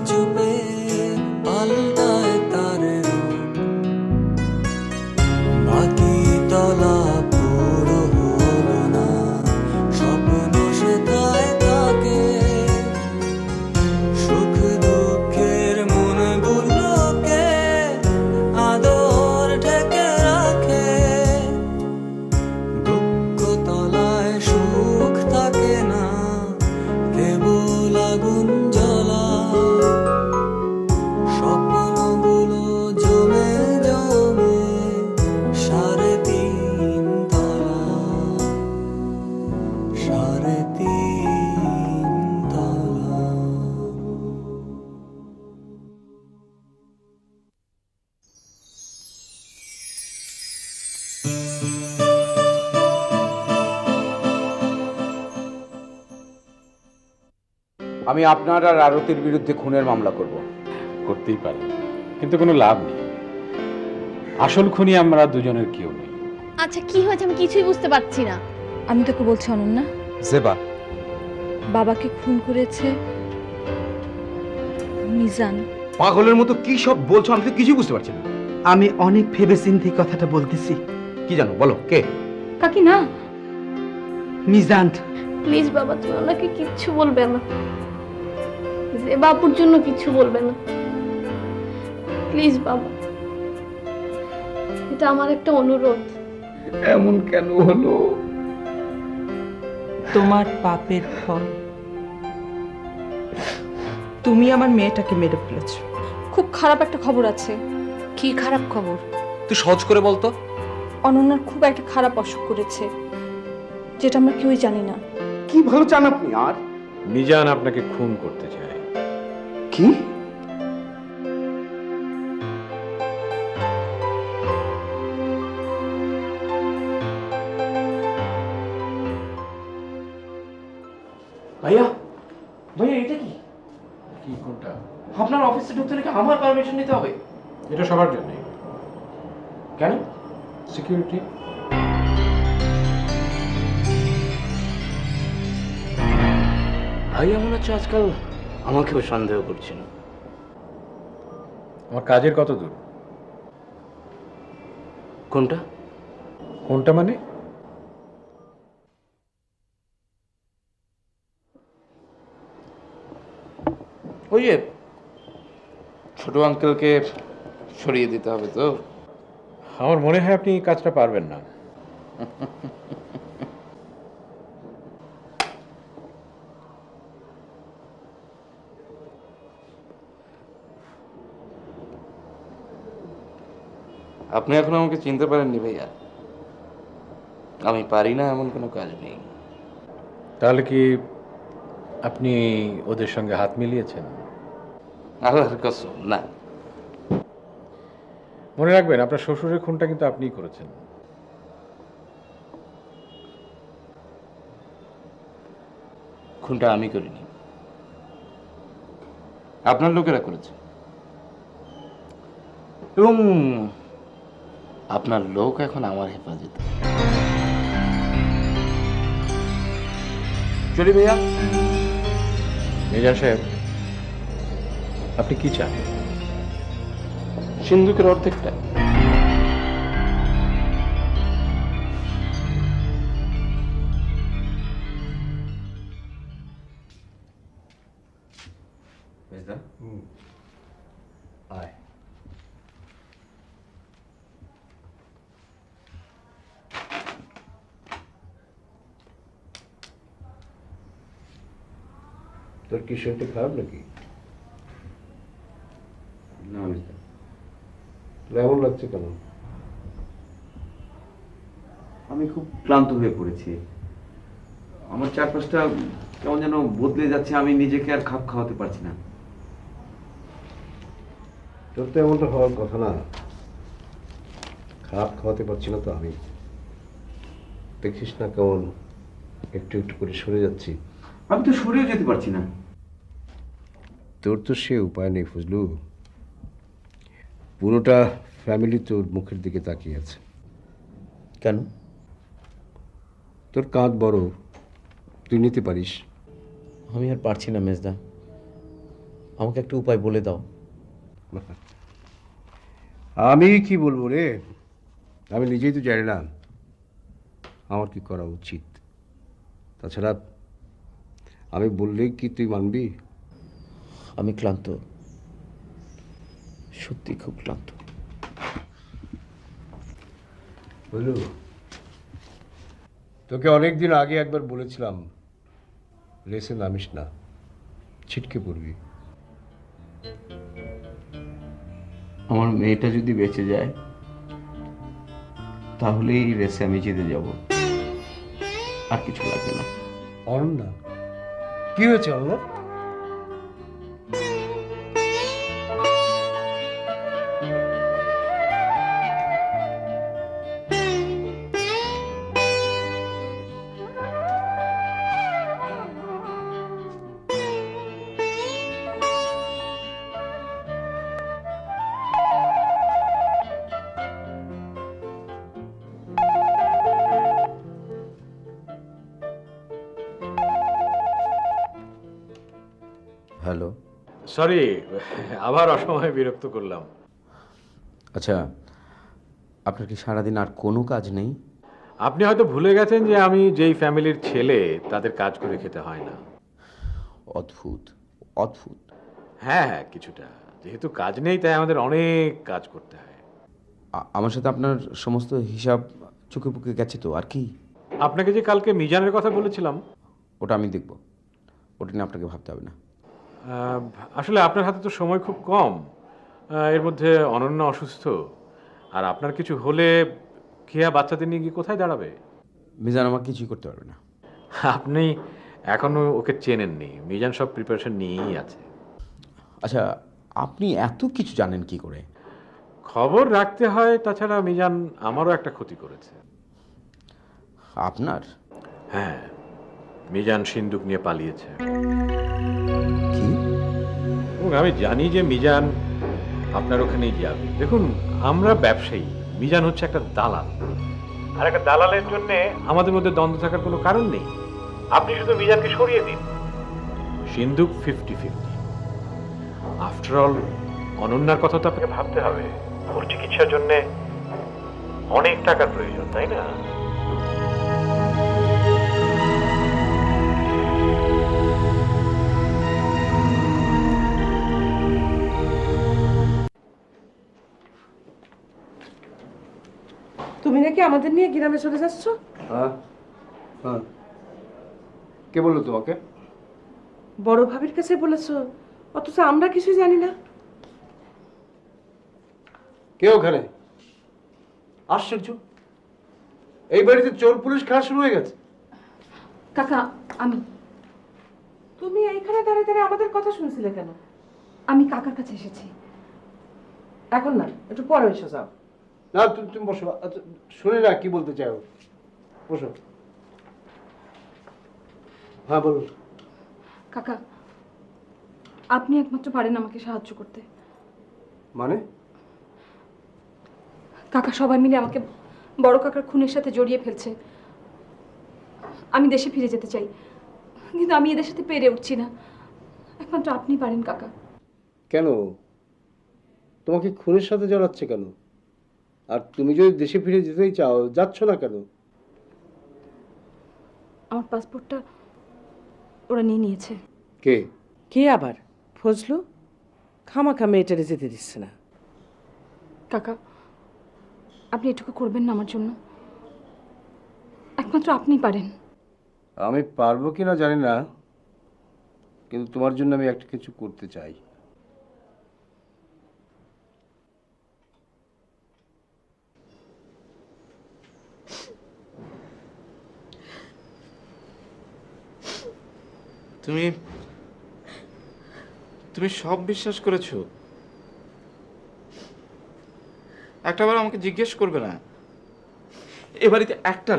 চুপে পাল্টায় তার রূপ, বাকি তলা পুরো হলো না, স্বপ্ন সেথায় থাকে, সুখ দুঃখের মনগুলোকে আদর ঢেকে রাখে, দুঃখ তলায় সুখ থাকে না, কেবল আগুন জ্বলা, স্বপ্নগুলো জমে জমে সাড়ে তিন তলা, সাড়ে তিন তলা। আমি আপনার আর আরতির বিরুদ্ধে খুনের মামলা করব। করতেই পারে, কিন্তু কোনো লাভ নেই। আসল খুনি আমরা দুজনের কেউ নেই। আচ্ছা কি হয়েছে আমি কিছুই বুঝতে পারছি না। আমি তোকে বলছি অনন্যা, জেবা, বাবাকে খুন করেছে মিজান। পাগলের মতো কি সব বলছো, আমি তো কিছু বুঝতে পারছি না। আমি অনেক ভেবেচিন্তে কথাটা বলতেছি। কি জানো, বলো কে? কাকি না, মিজান। প্লিজ বাবা তুমি ওনাকে কিচ্ছু বলবে না, যে বাপুর জন্য কিচ্ছু বলবে না, প্লিজ বাবা, এটা আমার একটা অনুরোধ। এমন কেন হলো? তোমার পাপের ফল, তুমি আমার মেয়েটাকে মেরে ফেলেছো। খুব খারাপ একটা খবর আছে। কি খারাপ খবর? তুই সহজ করে বলতো। অনন্যার খুব একটা খারাপ অসুখ করেছে, যেটা আমরা কেউই জানি না। কি ভালো চান আপনি? আর মিজান আপনাকে খুন করতে চায়। কি? ভাইয়া, ভাইয়া এটা কি? কি কোনটা? আপনার অফিসে ঢুকতে নাকি আমার পারমিশন নিতে হবে? এটা সবার জন্য। কেন? সিকিউরিটি। ভাইয়া মনে হচ্ছে আজকাল আমাকেও সন্দেহ করছিল। আমার কাজের কত দূর? কোনটা? কোনটা মানে? ওই যে ছোট আঙ্কেলকে সরিয়ে দিতে হবে তো। আমার মনে হয় আপনি এই কাজটা পারবেন না। আপনি এখন আমাকে চিনতে পারেননি ভাইয়া, আমি পারি না এমন কোনো কাজ নেই। তাহলে কি আপনি ওদের সঙ্গে হাত মিলিয়েছেন? আল্লাহর কসম না। মনে রাখবেন আপনার শ্বশুরের খুনটা কিন্তু আপনিই করেছেন। খুনটা আমি করিনি, আপনার লোকেরা করেছে, এবং আপনার লোক এখন আমার হেফাজতে। চলি ভাইয়া। মিজান সাহেব, আপনি কি চান? সিন্ধুকের অর্ধেকটা। আয়। তোর কি শরীরটা খারাপ নাকি? না মিস্টার। এমন লাগছে কেন? আমি খুব ক্লান্ত হয়ে পড়েছি। আমার চারপাশটা কেমন যেন বদলে যাচ্ছে, আমি নিজেকে আর খাপ খাওয়াতে পারছি না। তোর তো এমনটা হওয়ার কথা না। খারাপ খাওয়াতে পারছি না তো আমি। দেখিস না কেমন একটু একটু করে সরে যাচ্ছি। আমি তো সরেও যেতে পারছি না। তোর তো সে উপায় নেই ফজলু। পুরোটা ফ্যামিলি তোর মুখের দিকে তাকিয়ে আছে। কেন? তোর কাঁধ বড়, তুই নিতে পারিস। আমি আর পারছি না মেজদা। আমাকে একটা উপায় বলে দাও। আমি কি বলবো রে, আমি নিজেই তো জানি না আমার কি করা উচিত। তাছাড়া আমি বললেই কি তুই মানবি? আমি ক্লান্ত, সত্যি খুব ক্লান্ত। বলু, তোকে অনেক দিন আগে একবার বলেছিলাম রেসে নামিস না, ছিটকে পড়বি। আমার মেয়েটা যদি বেঁচে যায় তাহলেই রেসে আমি জিতে যাব, আর কিছু লাগবে না। অনন্যা, কি হয়েছে অনন্যা? হ্যালো। সরি, আবার অসময়ে বিরক্ত করলাম। আচ্ছা, আপনার কি সারাদিন আর কোনো কাজ নেই? আপনি হয়তো ভুলে গেছেন যে আমি যেই ফ্যামিলির ছেলে তাদের কাজ করে খেতে হয় না। অদ্ভুত অদ্ভুত। হ্যাঁ হ্যাঁ, কিছুটা। যেহেতু কাজ নেই তাই আমাদের অনেক কাজ করতে হয়। আমার সাথে আপনার সমস্ত হিসাব চোখে পুকে গেছে তো, আর কি? আপনাকে যে কালকে মিজানের কথা বলেছিলাম, ওটা আমি দেখব, ওটা নিয়ে আপনাকে ভাবতে হবে না। আসলে আপনার হাতে তো সময় খুব কম। এর মধ্যে অনন্য অসুস্থ, আর আপনার কিছু হলে খেয়া বাচ্চাদের নিয়ে গিয়ে কোথায় দাঁড়াবে? মিজান আমার কিছুই করতে পারবে না। আপনি এখনো ওকে চেনেননি। মিজান সব প্রিপারেশন নিয়েই আছে। আচ্ছা, আপনি এত কিছু জানেন কি করে? খবর রাখতে হয়, তাছাড়া মিজান আমারও একটা ক্ষতি করেছে। আপনার? হ্যাঁ, মিজান সিন্দুক নিয়ে পালিয়েছে। কি? এবং আমি জানি যে মিজান আপনার ওখানেই যাবে। দেখুন, আমরা ব্যবসায়ী, মিজান হচ্ছে একটা দালাল, আর একটা দালালের জন্য আমাদের মধ্যে দ্বন্দ্ব থাকার কোনো কারণ নেই। আপনি শুধু মিজানকে সরিয়ে দিন, সিন্দুক 50-50। আফটার অল, অনন্যার কথা তো আপনাকে ভাবতে হবে। ওর চিকিৎসার জন্য অনেক টাকার প্রয়োজন, তাই না? তুমি নাকি আমাদের নিয়ে গ্রামে চলে যাচ্ছ? হ্যাঁ হ্যাঁ, কে বললো তোমাকে? বড় ভাবির কাছে বলেছো, অথচ আমরা কিছুই জানি না। কে ওখানে? আশ্চর্য, এই বাড়িতে চোর পুলিশ খেলা শুরু হয়ে গেছে। কাকা, আমি তুমি এইখানে দাঁড়িয়ে দাঁড়িয়ে আমাদের কথা শুনছিলে কেন? আমি কাকার কাছে এসেছি। এখন না, একটু পরে এসে যাও। না, তুমি বসো। আচ্ছা, শুনে না কি বলতে চাও, বসো। হ্যাঁ বলুন। কাকা, আপনি একমাত্র পারেন আমাকে সাহায্য করতে। মানে? কাকা, সবাই মিলে আমাকে বড় কাকার খুনের সাথে জড়িয়ে ফেলছে। আমি দেশে ফিরে যেতে চাই, কিন্তু আমি এদের সাথে পেরে উঠছি না। একমাত্র আপনি পারেন কাকা। কেন তোমাকে খুনের সাথে জড়াচ্ছে কেন? আর তুমি যদি দেশে ফিরে যেতেই চাও, যাচ্ছ না কেন? আমার পাসপোর্টটা ওরা নিয়ে নিয়েছে। কে? কে আবার? ফজলু খামাখা মেয়েটারে যেতে দিচ্ছে না। কাকা, আপনি এটুকু করবেন না আমার জন্য? একমাত্র আপনি পারেন। আমি পারবো কিনা জানি না, কিন্তু তোমার জন্য আমি একটা কিছু করতে চাই। তুমি তুমি সব বিশ্বাস করেছো? একটাবার আমাকে জিজ্ঞেস করবে না? এ বাড়িতে একটা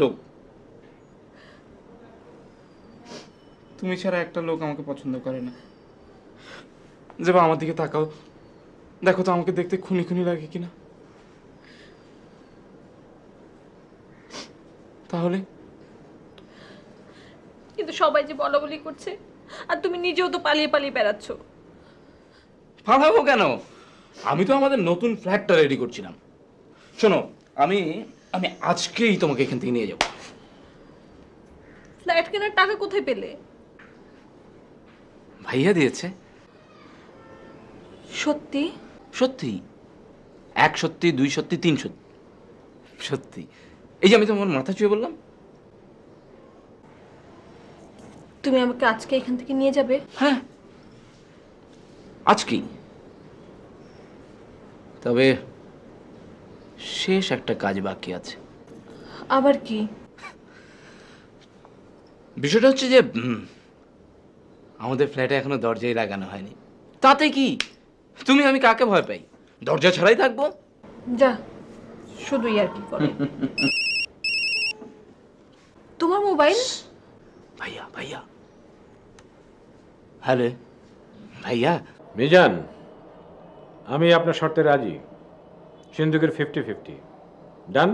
লোক তুমি ছাড়া একটা লোক আমাকে পছন্দ করে না। যে বা আমার দিকে তাকাও, দেখো তো আমাকে দেখতে খুনি খুনি লাগে কিনা। তাহলে কিন্তু সবাই যে বলা বলি করছে আর তুমি নিজেও তো পালিয়ে পালিয়ে বেড়াচ্ছ। পালাবো কেন? আমি তো আমাদের নতুন ফ্ল্যাটটা রেডি করছিলাম। শোনো, আমি আমি আজকেই তোমাকে এখান থেকে নিয়ে যাব। ফ্ল্যাট কেনার টাকা কোথায় পেলে? ভাইয়া দিয়েছে। সত্যি? সত্যি, 1 সত্যি, 2 সত্যি, 3 সত্যি, সত্যি। এই যে আমি তোমার মাথা ছুঁয়ে বললাম। তুমি আমাকে আজকে এখান থেকে নিয়ে যাবে? হ্যাঁ, আজকেই। তবে শেষ একটা কাজ বাকি আছে। আবার কি? বিষয়টা হচ্ছে যে আমাদের ফ্ল্যাটে এখনো দরজাই লাগানো হয়নি। তাতে কি, তুমি আমি কাকে ভয় পাই? দরজা ছাড়াই থাকবো। যা, শুধুই আর কি করে। তোমার মোবাইল? ভাইয়া, ভাইয়া, হ্যালো ভাইয়া। মিজান, আমি আপনার শর্তে রাজি। সিন্ধুকের 50-50 ডান,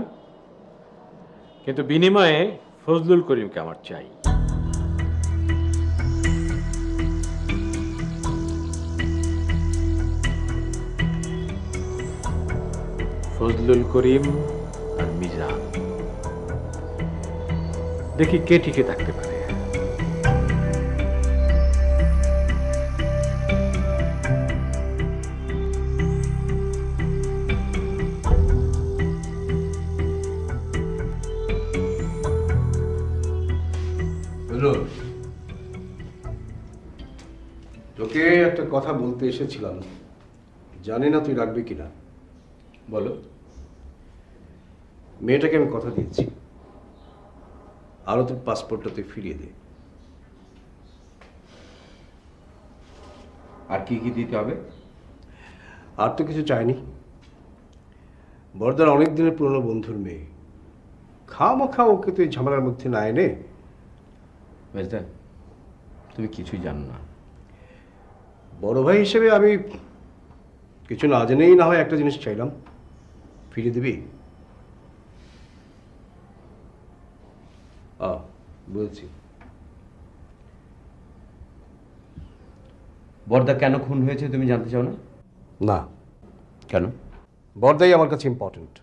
কিন্তু বিনিময়ে ফজলুল করিমকে আমার চাই। ফজলুল করিম আর মিজান, দেখি কে টিকে থাকতে পারে। হলো, তোকে একটা কথা বলতে এসেছিলাম, জানি না তুই রাখবি কিনা। বলো। মেয়েটাকে আমি কথা দিয়েছি, আরও তোর পাসপোর্টটা তুই ফিরিয়ে দে। আর কি কি দিতে হবে? আর তো কিছু চাইনি। বড়দার অনেক দিনের পুরনো বন্ধুর মেয়ে, খামাখা ওকে তুই ঝামেলার মধ্যে না এনে। মেজদা, তুমি কিছুই জানো না। বড় ভাই হিসেবে আমি কিছু না জেনেই না হয় একটা জিনিস চাইলাম, ফিরিয়ে দিবি? বলছি, বর্দা কেন খুন হয়েছে তুমি জানতে চাও না? না, কেন? বড়দাই আমার কাছে ইম্পর্টেন্ট।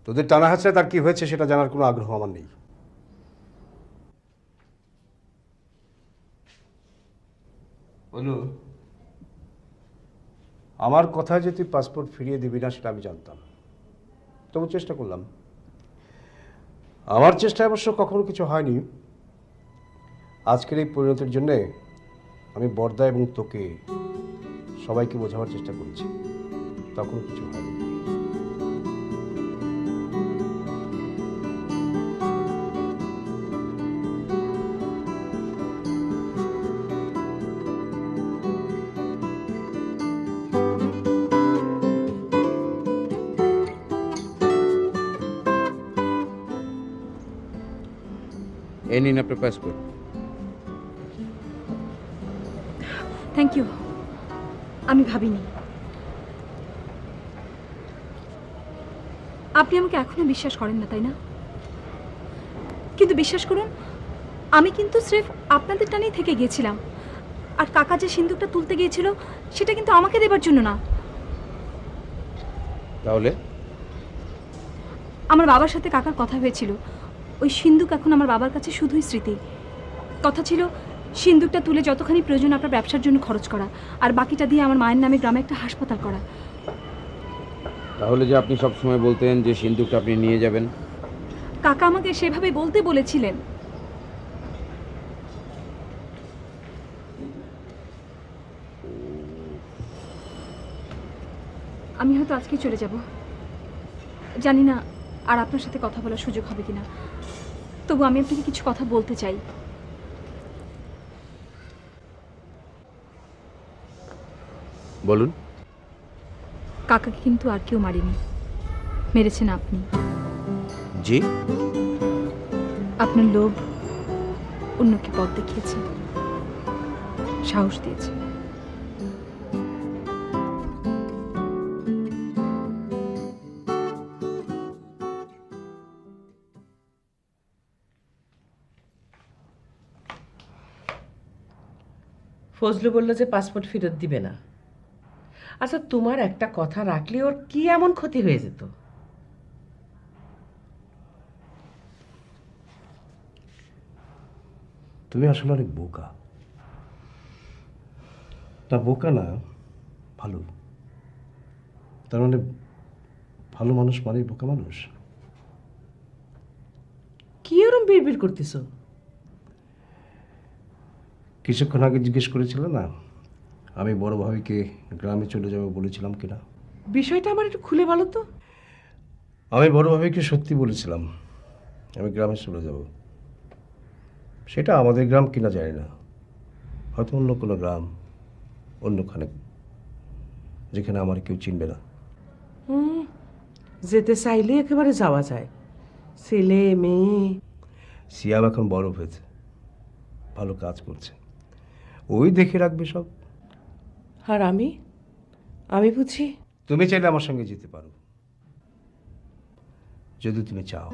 তোদের টানা হাঁচড়ে তার কি হয়েছে সেটা জানার কোনো আগ্রহ আমার নেই। বলু, আমার কথা যে তুই পাসপোর্ট ফিরিয়ে দিবি না সেটা আমি জানতাম, তবু চেষ্টা করলাম। আমার চেষ্টায় অবশ্য কখনো কিছু হয়নি। আজকের এই পরিণতির জন্যে আমি বড়দা এবং তোকে সবাইকে বোঝাবার চেষ্টা করেছি, তখন কিছু হয়নি। এই নিন আপনার পাসপোর্ট। Thank you. আমি ভাবিনি। আপনি আমাকে এখনো বিশ্বাস করেন না, তাই না? কিন্তু বিশ্বাস করুন, আমি কিন্তু স্রেফ আপনাদের টানেই থেকে গিয়েছিলাম। আর কাকা যে সিন্দুকটা তুলতে গিয়েছিল সেটা কিন্তু আমাকে দেবার জন্য না। তাহলে আমার বাবার সাথে কাকার কথা হয়েছিল, ওই সিন্দুক এখন আমার বাবার কাছে শুধুই স্মৃতি। কথা ছিল সিন্দুকটা তুলে যতখানি প্রয়োজন আপনার ব্যবসার জন্য খরচ করা, আর বাকিটা দিয়ে আমার মায়ের নামে গ্রামে একটা হাসপাতাল করা। তাহলে যে আপনি সবসময় বলতেন যে সিন্দুকটা আপনি নিয়ে যাবেন? কাকা আমাকে সেভাবে বলতে বলেছিলেন। আমি হয়তো আজকেই চলে যাব, জানি না আর আপনার সাথে কথা বলার সুযোগ হবে কিনা। তবু আমি আপনাকে কিছু কথা বলতে চাই। বলুন। কাকাকে কিন্তু আর কেউ মারেনি, মেরেছেন আপনি। জি? আপনার লোভ অন্যকে পথ দেখিয়েছে, সাহস দিয়েছে। ফজলু বলল যে পাসপোর্ট ফেরত দিবে না। আচ্ছা, তোমার একটা কথা রাখলে ওর কি এমন ক্ষতি হয়ে যেত? তুমি আসলে অনেক বোকা। না, বোকা না, ভালো। তার মানে ভালো মানুষ মানে বোকা মানুষ? কি ওরম বিড়বিড় করতেছো? কিছুক্ষণ আগে জিজ্ঞেস করেছিল না আমি বড় ভাবিকে গ্রামে চলে যাবো বলেছিলাম কিনা। বিষয়টা আমার একটু খুলে বলো তো। আমি বড় ভাবিকে সত্যি বলেছিলাম আমি গ্রামে চলে যাব। সেটা আমাদের গ্রাম কিনা যায় না, হয়তো অন্য কোনো গ্রাম, অন্যখানে, যেখানে আমার কেউ চিনবে না। যেতে চাইলে একেবারে যাওয়া যায়। ছেলে মেয়ে। সিয়াম এখন বড় হয়েছে, ভালো কাজ করছে, ওই দেখে রাখবে সব। আর আমি বুঝি। তুমি চাইলে আমার সঙ্গে যেতে পারো, যদি তুমি চাও।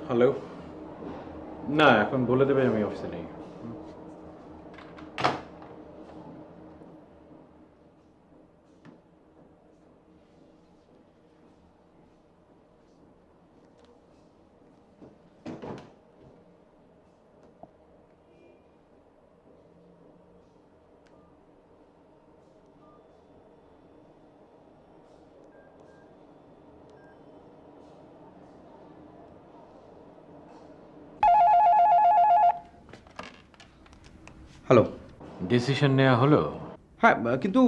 হ্যালো। না, এখন বলে দেবে আমি অফিসে নেই। হ্যালো। ডিসিশন নেওয়া হলো? হ্যাঁ, কিন্তু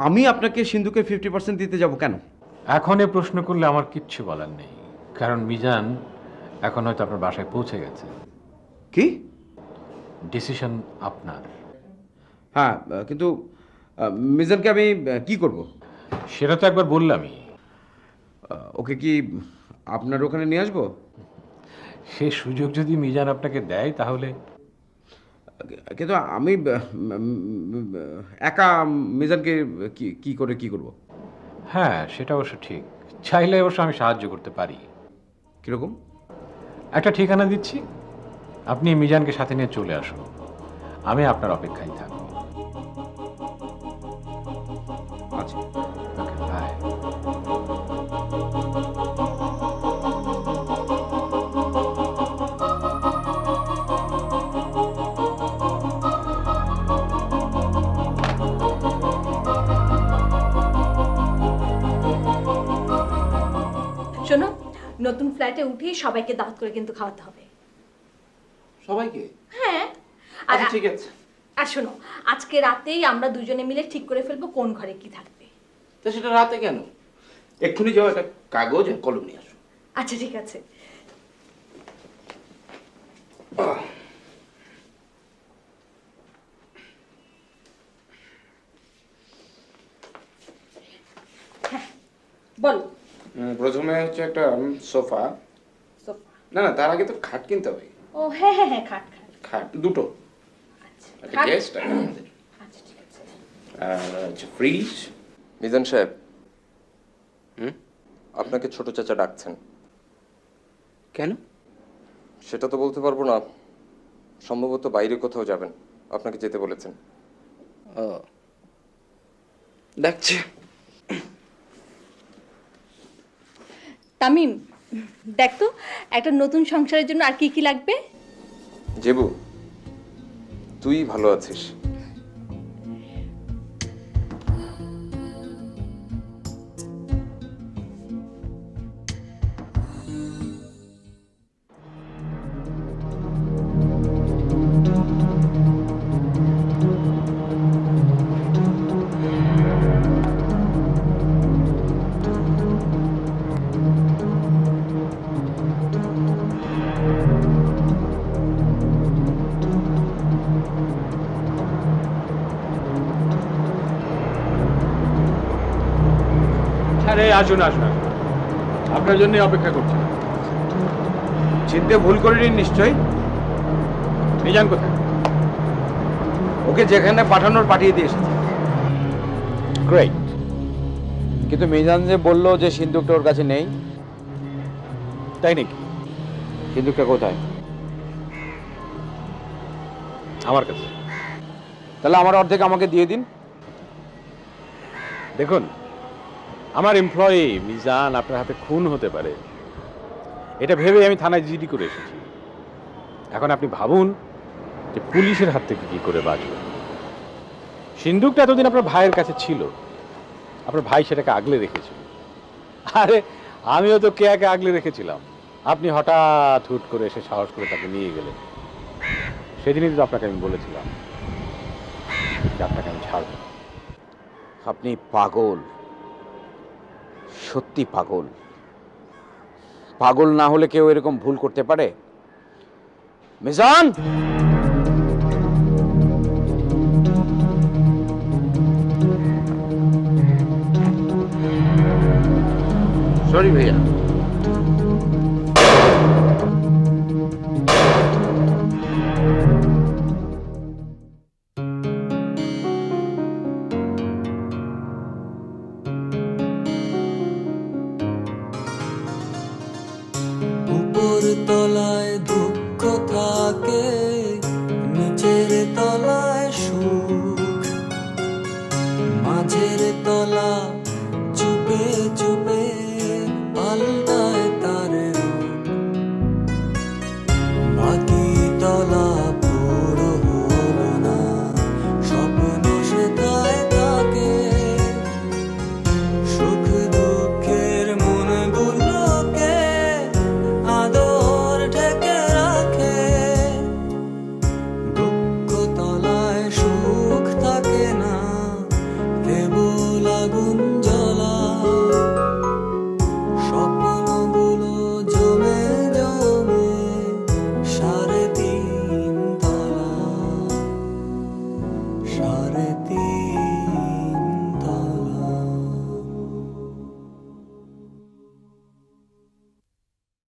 আমি আপনাকে সিন্ধুকে 50% দিতে যাব কেন? এখন এ প্রশ্ন করলে আমার কিচ্ছু বলার নেই, কারণ মিজান এখন হয়তো আপনার বাসায় পৌঁছে গেছে। কি? ডিসিশন আপনার। হ্যাঁ, কিন্তু মিজানকে আমি কি করব? সেটা তো একবার বললামই। ওকে কি আপনার ওখানে নিয়ে আসবো? সে সুযোগ যদি মিজান আপনাকে দেয় তাহলে। কিন্তু আমি একা মিজানকে কি করে কি করব? হ্যাঁ, সেটা অবশ্য ঠিক। চাইলে অবশ্য আমি সাহায্য করতে পারি। কিরকম? একটা ঠিকানা দিচ্ছি, আপনি মিজানকে সাথে নিয়ে চলে আসুন, আমি আপনার অপেক্ষায় থাকবো। আচ্ছা। ওকে, বাই। শোনো, নতুন ফ্ল্যাটে উঠেই সবাইকে দাওয়াত করে কিন্তু খাওয়াতে হবে। সবাইকে? হ্যাঁ। আর আচ্ছা, ঠিক আছে। আর শোনো, আজকে রাতেই আমরা দুজনে মিলে ঠিক করে ফেলবো কোন ঘরে কি থাকবে। তো সেটা রাতে কেন? এক্ষুনি যাও, একটা কাগজ আর কলম নিয়ে আসো। আচ্ছা, ঠিক আছে। হ্যাঁ, বলো। প্রথমে হচ্ছে একটা সোফা। সোফা? না না, তার আগে তো খাট কিনতে হবে। ও হ্যাঁ হ্যাঁ হ্যাঁ, খাট খাট। খাট দুটো, আচ্ছা, একটা খাট। গেস্ট আর আমাদের। আচ্ছা, ঠিক আছে। আর হচ্ছে ফ্রিজ। মিজান সাহেব, আপনাকে ছোট চাচা ডাকছেন। কেন? সেটা তো বলতে পারবো না, সম্ভবত বাইরে কোথাও যাবেন, আপনাকে যেতে বলেছেন। ও, ডাকছে। তামিম, দেখ তো একটা নতুন সংসারের জন্য আর কি কি লাগবে। জেবু, তুই ভালো আছিস? আরে আসুন আসুন আসুন। আপনার জন্য অপেক্ষা করছি। চিনতে ভুল করিনি নিশ্চয়ই? মিজান কোথায়? ওকে যেখানে পাঠানোর পাঠিয়ে দিয়ে এসেছি। গ্রেট। কিন্তু মিজান যে বললো যে সিন্দুকটা ওর কাছে নেই, তাই নাকি? সিন্দুকটা কোথায়? আমার কাছে। তাহলে আমার অর্ধেক আমাকে দিয়ে দিন। দেখুন, আমার এমপ্লয়ি মিজান আপনার হাতে খুন হতে পারে, এটা ভেবে আমি থানায় জিডি করে এসেছি। এখন আপনি ভাবুন যে পুলিশের হাত থেকে কি করে বাঁচবেন। সিন্দুকটা এতদিন আপনার ভাইয়ের কাছে ছিল, আপনার ভাই সেটাকে আগলে রেখেছিল। আরে আমিও তো কেয়াকে আগলে রেখেছিলাম, আপনি হঠাৎ হুট করে এসে সাহস করে তাকে নিয়ে গেলেন। সেদিনই তো আপনাকে আমি বলেছিলাম যে আপনাকে আমি ছাড়ব। আপনি পাগল, সত্যি পাগল। পাগল না হলে কেউ এরকম ভুল করতে পারে? মিজান!